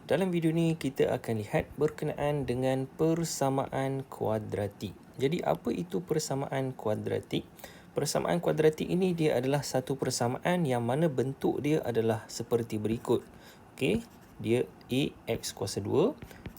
Dalam video ni kita akan lihat berkenaan dengan persamaan kuadratik. Jadi apa itu persamaan kuadratik? Persamaan kuadratik ini dia adalah satu persamaan yang mana bentuk dia adalah seperti berikut. Okey, dia ax kuasa 2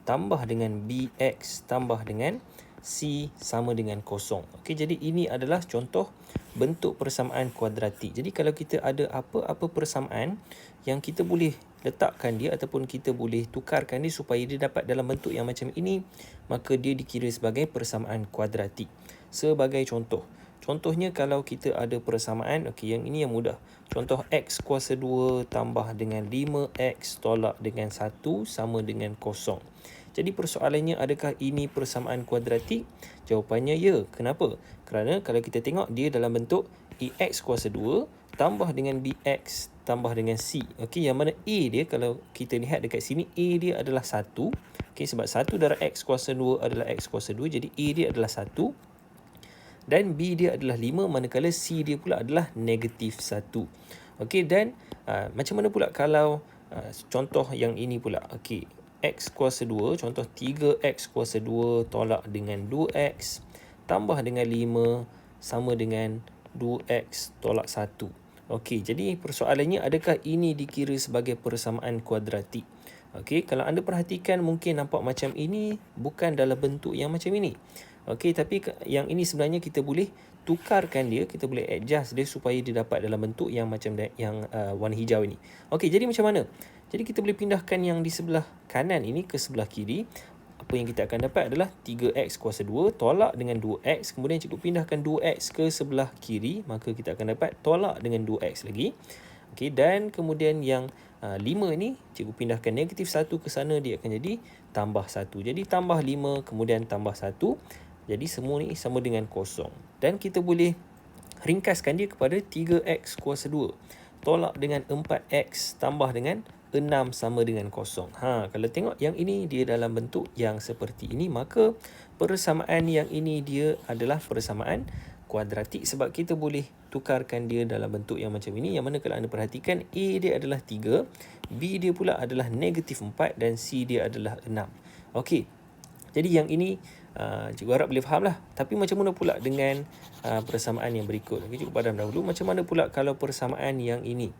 tambah dengan bx tambah dengan c sama dengan kosong. Okey, jadi ini adalah contoh bentuk persamaan kuadratik. Jadi kalau kita ada apa-apa persamaan yang kita boleh letakkan dia ataupun kita boleh tukarkan dia supaya dia dapat dalam bentuk yang macam ini, maka dia dikira sebagai persamaan kuadratik. Sebagai contoh, contohnya kalau kita ada persamaan, okey, yang ini yang mudah. Contoh x kuasa 2 tambah dengan 5x tolak dengan 1 sama dengan kosong. Jadi persoalannya, adakah ini persamaan kuadratik? Jawapannya ya. Kenapa? Kerana kalau kita tengok dia dalam bentuk ax kuasa 2 tambah dengan bx tambah dengan c. Okey, yang mana a dia kalau kita lihat dekat sini, a dia adalah 1. Okey, sebab 1 darab x kuasa 2 adalah x kuasa 2, jadi a dia adalah 1. Dan b dia adalah 5, manakala c dia pula adalah negatif 1. Okey, dan macam mana pula kalau contoh yang ini pula? Okey, x kuasa 2, contoh 3x kuasa 2 tolak dengan 2x tambah dengan 5 sama dengan 2x tolak 1. Okey, jadi persoalannya, adakah ini dikira sebagai persamaan kuadratik? Okey, kalau anda perhatikan mungkin nampak macam ini bukan dalam bentuk yang macam ini. Okey, tapi yang ini sebenarnya kita boleh tukarkan dia, kita boleh adjust dia supaya dia dapat dalam bentuk yang macam yang warna hijau ini. Okey, jadi macam mana? Jadi kita boleh pindahkan yang di sebelah kanan ini ke sebelah kiri. Apa yang kita akan dapat adalah 3x kuasa 2 tolak dengan 2x. Kemudian cikgu pindahkan 2x ke sebelah kiri, maka kita akan dapat tolak dengan 2x lagi. Okey, dan kemudian yang 5 ni cikgu pindahkan negatif 1 ke sana, dia akan jadi tambah 1. Jadi tambah 5 kemudian tambah 1. Jadi semua ni sama dengan kosong. Dan kita boleh ringkaskan dia kepada 3x kuasa 2 tolak dengan 4x tambah dengan 6 sama dengan kosong. Kalau tengok yang ini dia dalam bentuk yang seperti ini, maka persamaan yang ini dia adalah persamaan kuadratik sebab kita boleh tukarkan dia dalam bentuk yang macam ini, yang mana kalau anda perhatikan, a dia adalah 3, b dia pula adalah negatif 4 dan c dia adalah 6. Okey, jadi yang ini cikgu harap boleh faham lah. Tapi macam mana pula dengan persamaan yang berikut? Okay, cikgu padam dahulu. Macam mana pula kalau persamaan yang ini?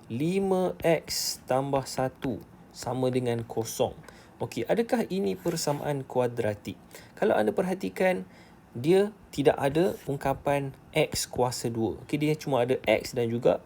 5x tambah 1 sama dengan kosong. Okey, adakah ini persamaan kuadratik? Kalau anda perhatikan, dia tidak ada ungkapan x kuasa 2. Okey, dia cuma ada x dan juga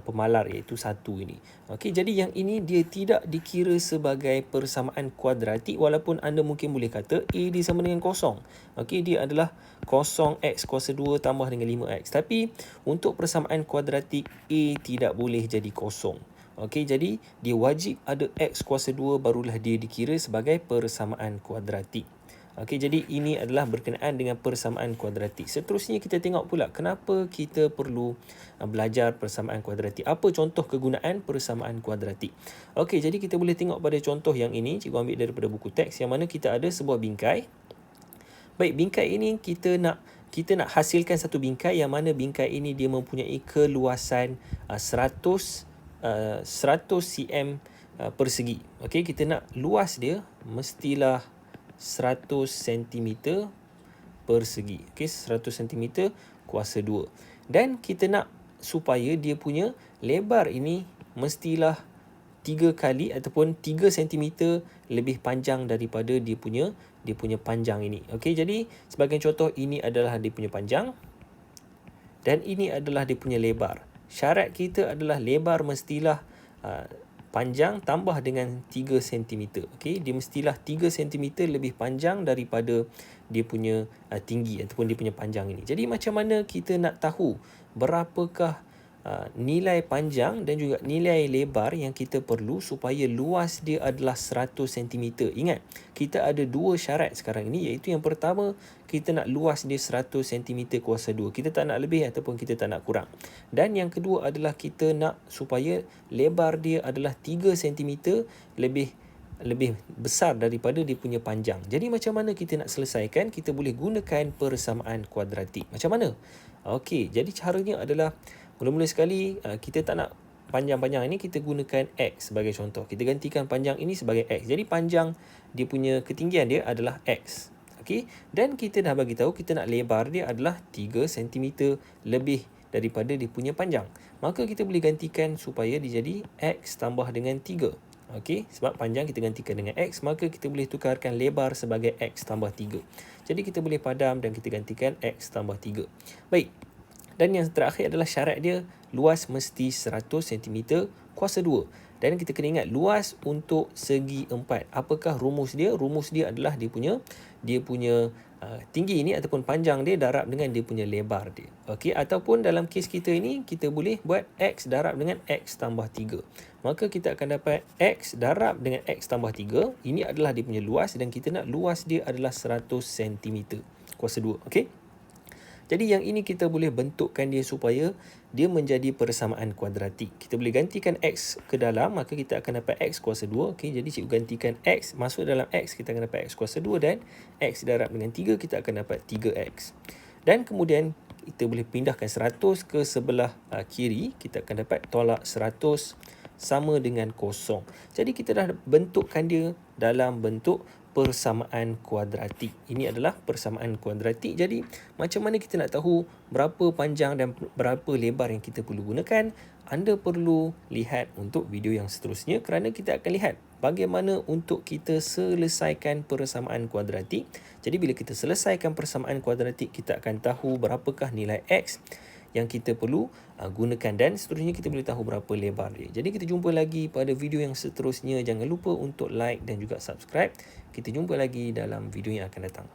pemalar iaitu 1 ini. Okey, jadi yang ini dia tidak dikira sebagai persamaan kuadratik walaupun anda mungkin boleh kata a dia sama dengan kosong. Okey, dia adalah kosong x kuasa 2 tambah dengan 5x. Tapi untuk persamaan kuadratik, a tidak boleh jadi kosong. Okey, jadi dia wajib ada x kuasa 2 barulah dia dikira sebagai persamaan kuadratik. Okey, jadi ini adalah berkenaan dengan persamaan kuadratik. Seterusnya kita tengok pula kenapa kita perlu belajar persamaan kuadratik. Apa contoh kegunaan persamaan kuadratik? Okey, jadi kita boleh tengok pada contoh yang ini. Cikgu ambil daripada buku teks yang mana kita ada sebuah bingkai. Baik, bingkai ini kita nak hasilkan satu bingkai yang mana bingkai ini dia mempunyai keluasan 100 cm persegi. Okey, kita nak luas dia mestilah 100 cm persegi. Okey, 100 cm kuasa 2. Dan kita nak supaya dia punya lebar ini mestilah 3 kali ataupun 3 cm lebih panjang daripada dia punya panjang ini. Okey, jadi sebagai contoh, ini adalah dia punya panjang dan ini adalah dia punya lebar. Syarat kita adalah lebar mestilah panjang tambah dengan 3 cm. Okey, dia mestilah 3 cm lebih panjang daripada dia punya tinggi ataupun dia punya panjang ini. Jadi macam mana kita nak tahu berapakah nilai panjang dan juga nilai lebar yang kita perlu supaya luas dia adalah 100 cm. Ingat, kita ada dua syarat sekarang ini, iaitu yang pertama, kita nak luas dia 100 cm kuasa 2. Kita tak nak lebih ataupun kita tak nak kurang. Dan yang kedua adalah kita nak supaya lebar dia adalah 3 cm lebih besar daripada dia punya panjang. Jadi macam mana kita nak selesaikan? Kita boleh gunakan persamaan kuadratik. Macam mana? Okey, jadi caranya adalah mula-mula sekali kita tak nak panjang-panjang ini kita gunakan X sebagai contoh. Kita gantikan panjang ini sebagai X. Jadi panjang dia punya ketinggian dia adalah X. Okey, dan kita dah bagi tahu kita nak lebar dia adalah 3 cm lebih daripada dia punya panjang. Maka kita boleh gantikan supaya dia jadi X tambah dengan 3. Okey, sebab panjang kita gantikan dengan X, maka kita boleh tukarkan lebar sebagai X tambah 3. Jadi kita boleh padam dan kita gantikan X tambah 3. Baik. Dan yang terakhir adalah syarat dia, luas mesti 100 cm kuasa 2. Dan kita kena ingat luas untuk segi 4. Apakah rumus dia? Rumus dia adalah dia punya tinggi ini ataupun panjang dia darab dengan dia punya lebar dia. Okey, ataupun dalam kes kita ini kita boleh buat X darab dengan X tambah 3. Maka kita akan dapat X darab dengan X tambah 3. Ini adalah dia punya luas dan kita nak luas dia adalah 100 cm kuasa 2. Okey. Jadi yang ini kita boleh bentukkan dia supaya dia menjadi persamaan kuadratik. Kita boleh gantikan X ke dalam, maka kita akan dapat X kuasa 2. Okay, jadi cikgu gantikan X, masuk dalam X, kita akan dapat X kuasa 2 dan X darab dengan 3, kita akan dapat 3X. Dan kemudian kita boleh pindahkan 100 ke sebelah kiri, kita akan dapat tolak 100 sama dengan kosong. Jadi kita dah bentukkan dia dalam bentuk persamaan kuadratik. Ini adalah persamaan kuadratik. Jadi macam mana kita nak tahu berapa panjang dan berapa lebar yang kita perlu gunakan? Anda perlu lihat untuk video yang seterusnya kerana kita akan lihat bagaimana untuk kita selesaikan persamaan kuadratik. Jadi bila kita selesaikan persamaan kuadratik, kita akan tahu berapakah nilai X yang kita perlu gunakan dan seterusnya kita boleh tahu berapa lebar dia. Jadi kita jumpa lagi pada video yang seterusnya. Jangan lupa untuk like dan juga subscribe. Kita jumpa lagi dalam video yang akan datang.